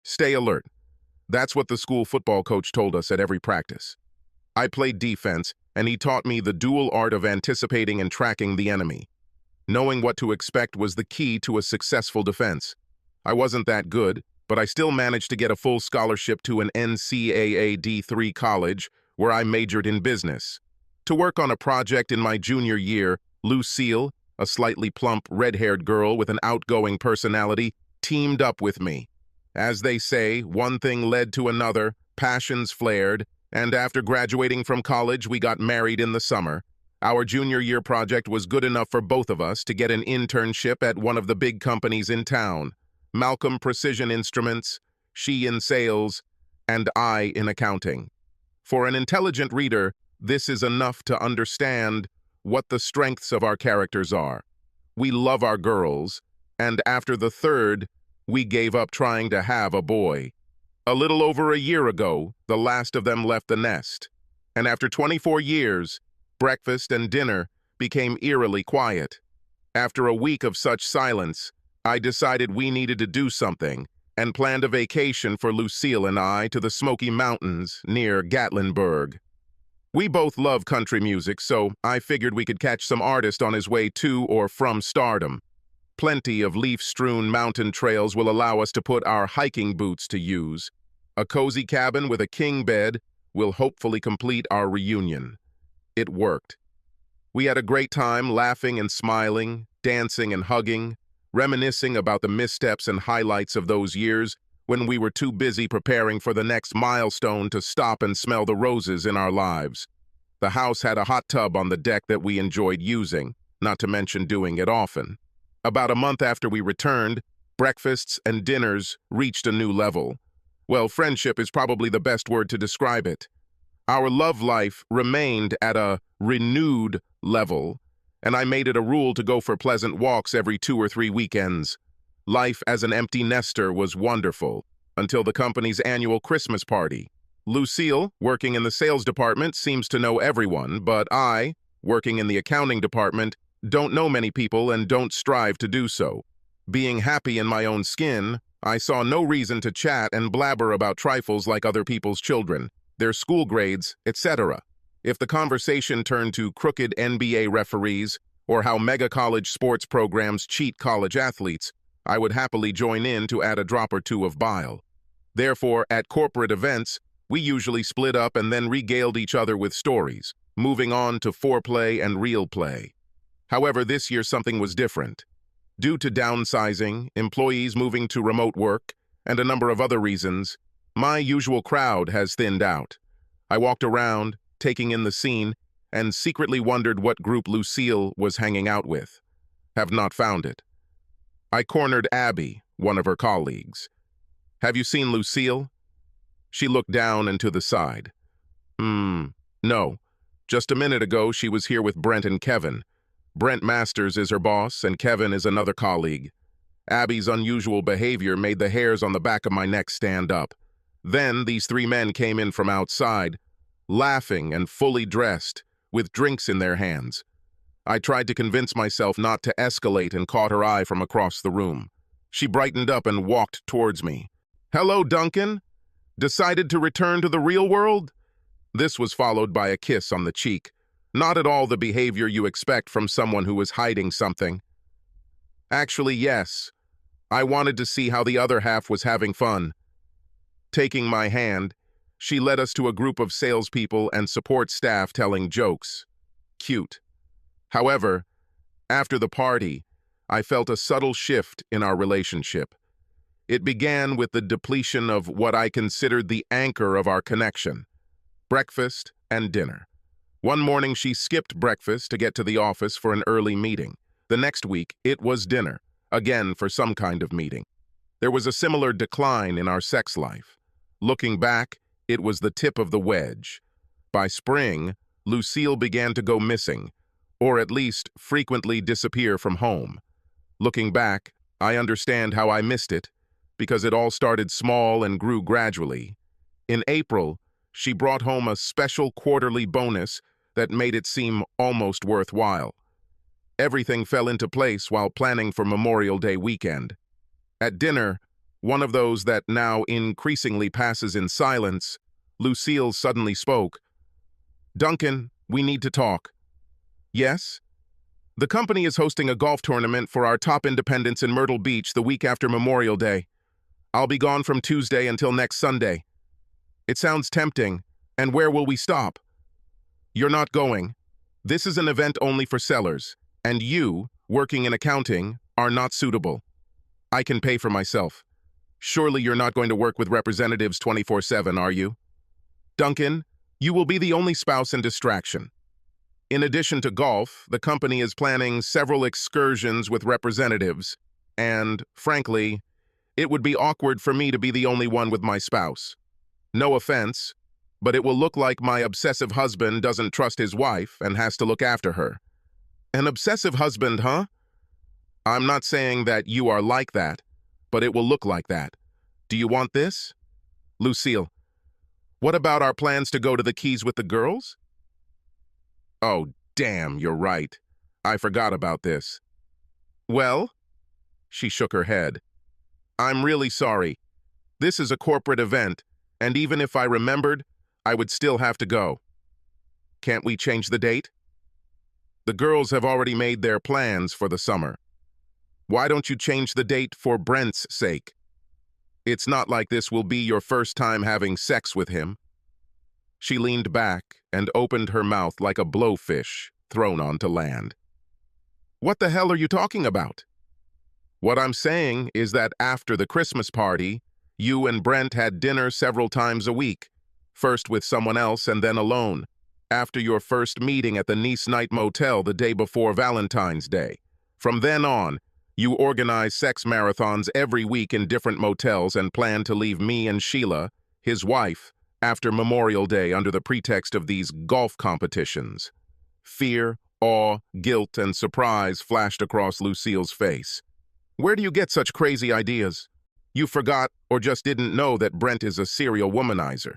Stay alert. That's what the school football coach told us at every practice. I played defense, and he taught me the dual art of anticipating and tracking the enemy. Knowing what to expect was the key to a successful defense. I wasn't that good, but I still managed to get a full scholarship to an NCAA D3 college where I majored in business. To work on a project in my junior year, Lucille, a slightly plump, red-haired girl with an outgoing personality, teamed up with me. As they say, one thing led to another, passions flared, and after graduating from college, we got married in the summer. Our junior year project was good enough for both of us to get an internship at one of the big companies in town. Malcolm Precision Instruments, she in sales, and I in accounting. For an intelligent reader, this is enough to understand what the strengths of our characters are. We love our girls, and after the third, we gave up trying to have a boy. A little over a year ago, the last of them left the nest, and after 24 years, breakfast and dinner became eerily quiet. After a week of such silence, I decided we needed to do something and planned a vacation for Lucille and I to the Smoky Mountains near Gatlinburg. We both love country music, so I figured we could catch some artist on his way to or from stardom. Plenty of leaf-strewn mountain trails will allow us to put our hiking boots to use. A cozy cabin with a king bed will hopefully complete our reunion. It worked. We had a great time laughing and smiling, dancing and hugging, reminiscing about the missteps and highlights of those years when we were too busy preparing for the next milestone to stop and smell the roses in our lives. The house had a hot tub on the deck that we enjoyed using, not to mention doing it often. About a month after we returned, breakfasts and dinners reached a new level. Well, friendship is probably the best word to describe it. Our love life remained at a renewed level, and I made it a rule to go for pleasant walks every 2 or 3 weekends. Life as an empty nester was wonderful, until the company's annual Christmas party. Lucille, working in the sales department, seems to know everyone, but I, working in the accounting department, don't know many people and don't strive to do so. Being happy in my own skin, I saw no reason to chat and blabber about trifles like other people's children, their school grades, etc. If the conversation turned to crooked NBA referees or how mega-college sports programs cheat college athletes, I would happily join in to add a drop or two of bile. Therefore, at corporate events, we usually split up and then regaled each other with stories, moving on to foreplay and real play. However, this year something was different. Due to downsizing, employees moving to remote work, and a number of other reasons, my usual crowd has thinned out. I walked around, taking in the scene, and secretly wondered what group Lucille was hanging out with. Have not found it. I cornered Abby, one of her colleagues. "Have you seen Lucille?" She looked down and to the side. No. Just a minute ago, she was here with Brent and Kevin. Brent Masters is her boss, and Kevin is another colleague. Abby's unusual behavior made the hairs on the back of my neck stand up. Then these 3 men came in from outside, laughing and fully dressed, with drinks in their hands. I tried to convince myself not to escalate and caught her eye from across the room. She brightened up and walked towards me. "Hello, Duncan. Decided to return to the real world?" This was followed by a kiss on the cheek. Not at all the behavior you expect from someone who is hiding something. Actually, yes. I wanted to see how the other half was having fun. Taking my hand, she led us to a group of salespeople and support staff telling jokes. Cute. However, after the party, I felt a subtle shift in our relationship. It began with the depletion of what I considered the anchor of our connection: breakfast and dinner. One morning she skipped breakfast to get to the office for an early meeting. The next week, it was dinner, again for some kind of meeting. There was a similar decline in our sex life. Looking back, it was the tip of the wedge. By spring, Lucille began to go missing, or at least frequently disappear from home. Looking back, I understand how I missed it, because it all started small and grew gradually. In April, she brought home a special quarterly bonus that made it seem almost worthwhile. Everything fell into place while planning for Memorial Day weekend. At dinner, one of those that now increasingly passes in silence, Lucille suddenly spoke. "Duncan, we need to talk." "Yes?" "The company is hosting a golf tournament for our top independents in Myrtle Beach the week after Memorial Day. I'll be gone from Tuesday until next Sunday." "It sounds tempting. And where will we stop?" "You're not going. This is an event only for sellers, and you, working in accounting, are not suitable. I can pay for myself. Surely you're not going to work with representatives 24/7, are you?" "Duncan, you will be the only spouse and distraction. In addition to golf, the company is planning several excursions with representatives, and, frankly, it would be awkward for me to be the only one with my spouse. No offense, but it will look like my obsessive husband doesn't trust his wife and has to look after her." "An obsessive husband, huh?" "I'm not saying that you are like that, but it will look like that. Do you want this?" "Lucille, what about our plans to go to the Keys with the girls?" "Oh, damn, you're right. I forgot about this." "Well?" She shook her head. "I'm really sorry. This is a corporate event, and even if I remembered, I would still have to go." "Can't we change the date?" "The girls have already made their plans for the summer. Why don't you change the date for Brent's sake? It's not like this will be your first time having sex with him." She leaned back and opened her mouth like a blowfish thrown onto land. "What the hell are you talking about?" "What I'm saying is that after the Christmas party, you and Brent had dinner several times a week, first with someone else and then alone, after your first meeting at the Nice Night Motel the day before Valentine's Day. From then on, you organized sex marathons every week in different motels and planned to leave me and Sheila, his wife, after Memorial Day under the pretext of these golf competitions." Fear, awe, guilt, and surprise flashed across Lucille's face. "Where do you get such crazy ideas? You forgot or just didn't know that Brent is a serial womanizer.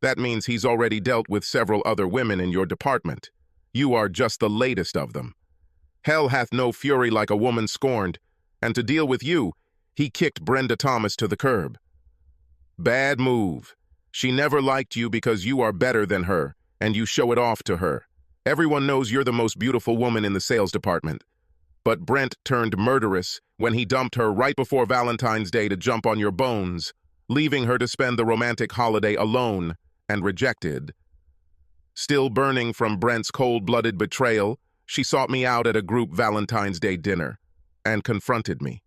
That means he's already dealt with several other women in your department. You are just the latest of them. Hell hath no fury like a woman scorned, and to deal with you, he kicked Brenda Thomas to the curb. Bad move. She never liked you because you are better than her, and you show it off to her. Everyone knows you're the most beautiful woman in the sales department. But Brent turned murderous when he dumped her right before Valentine's Day to jump on your bones, leaving her to spend the romantic holiday alone and rejected. Still burning from Brent's cold-blooded betrayal, she sought me out at a group Valentine's Day dinner and confronted me.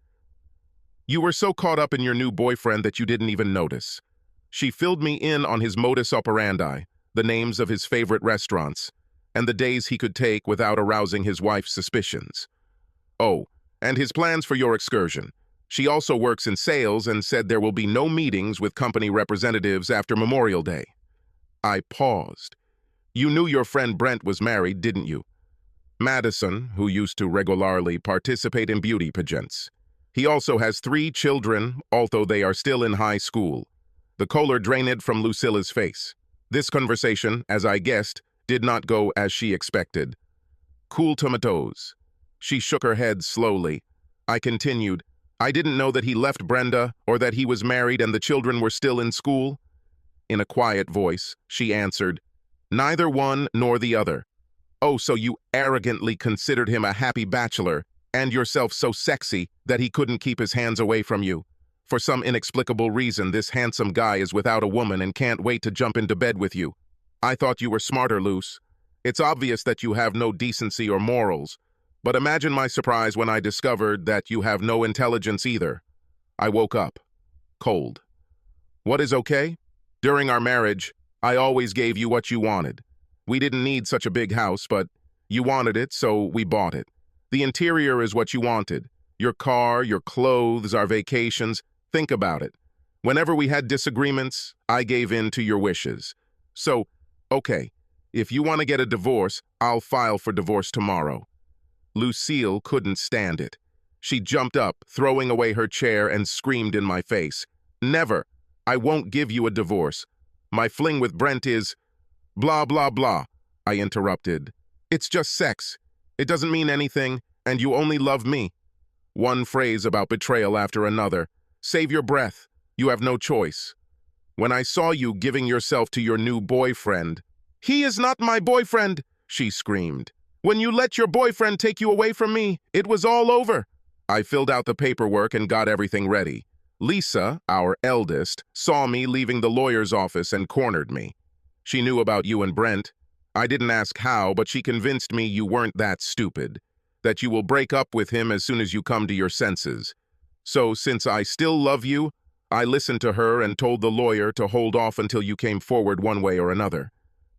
You were so caught up in your new boyfriend that you didn't even notice. She filled me in on his modus operandi, the names of his favorite restaurants, and the days he could take without arousing his wife's suspicions. Oh, and his plans for your excursion. She also works in sales and said there will be no meetings with company representatives after Memorial Day. I paused. You knew your friend Brent was married, didn't you? Madison, who used to regularly participate in beauty pageants. He also has 3 children, although they are still in high school. The color drained from Lucilla's face. This conversation, as I guessed, did not go as she expected. Cool tomatoes. She shook her head slowly. I continued, I didn't know that he left Brenda or that he was married and the children were still in school. In a quiet voice, she answered, neither one nor the other. Oh, so you arrogantly considered him a happy bachelor and yourself so sexy that he couldn't keep his hands away from you. For some inexplicable reason, this handsome guy is without a woman and can't wait to jump into bed with you. I thought you were smarter, Luce. It's obvious that you have no decency or morals, but imagine my surprise when I discovered that you have no intelligence either. I woke up, cold. What is okay? During our marriage, I always gave you what you wanted. We didn't need such a big house, but you wanted it, so we bought it. The interior is what you wanted. Your car, your clothes, our vacations. Think about it. Whenever we had disagreements, I gave in to your wishes. So, okay, if you want to get a divorce, I'll file for divorce tomorrow. Lucille couldn't stand it. She jumped up, throwing away her chair, and screamed in my face. Never. I won't give you a divorce. My fling with Brent is... blah, blah, blah. I interrupted. It's just sex. It doesn't mean anything, and you only love me. One phrase about betrayal after another. Save your breath. You have no choice. When I saw you giving yourself to your new boyfriend—" "He is not my boyfriend!" she screamed. "When you let your boyfriend take you away from me, it was all over." I filled out the paperwork and got everything ready. Lisa, our eldest, saw me leaving the lawyer's office and cornered me. She knew about you and Brent. I didn't ask how, but she convinced me you weren't that stupid, that you will break up with him as soon as you come to your senses. So, since I still love you, I listened to her and told the lawyer to hold off until you came forward one way or another.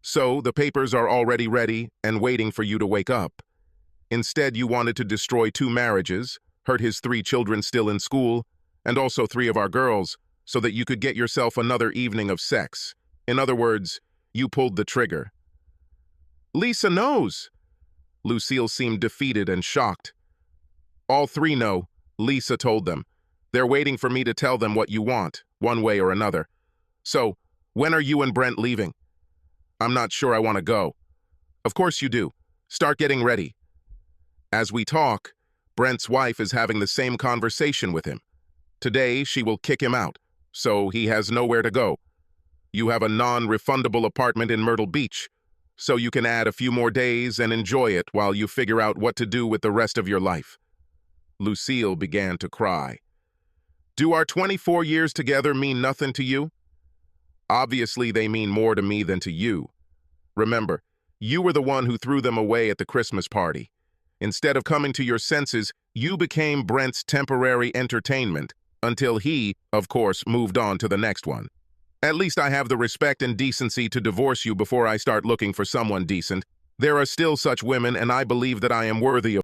So, the papers are already ready and waiting for you to wake up. Instead, you wanted to destroy 2 marriages, hurt his 3 children still in school, and also 3 of our girls, so that you could get yourself another evening of sex. In other words, you pulled the trigger. Lisa knows. Lucille seemed defeated and shocked. All 3 know, Lisa told them. They're waiting for me to tell them what you want, one way or another. So, when are you and Brent leaving? I'm not sure I want to go. Of course you do. Start getting ready. As we talk, Brent's wife is having the same conversation with him. Today, she will kick him out, so he has nowhere to go. You have a non-refundable apartment in Myrtle Beach, so you can add a few more days and enjoy it while you figure out what to do with the rest of your life. Lucille began to cry. Do our 24 years together mean nothing to you? Obviously, they mean more to me than to you. Remember, you were the one who threw them away at the Christmas party. Instead of coming to your senses, you became Brent's temporary entertainment, until he, of course, moved on to the next one. At least I have the respect and decency to divorce you before I start looking for someone decent. There are still such women, and I believe that I am worthy of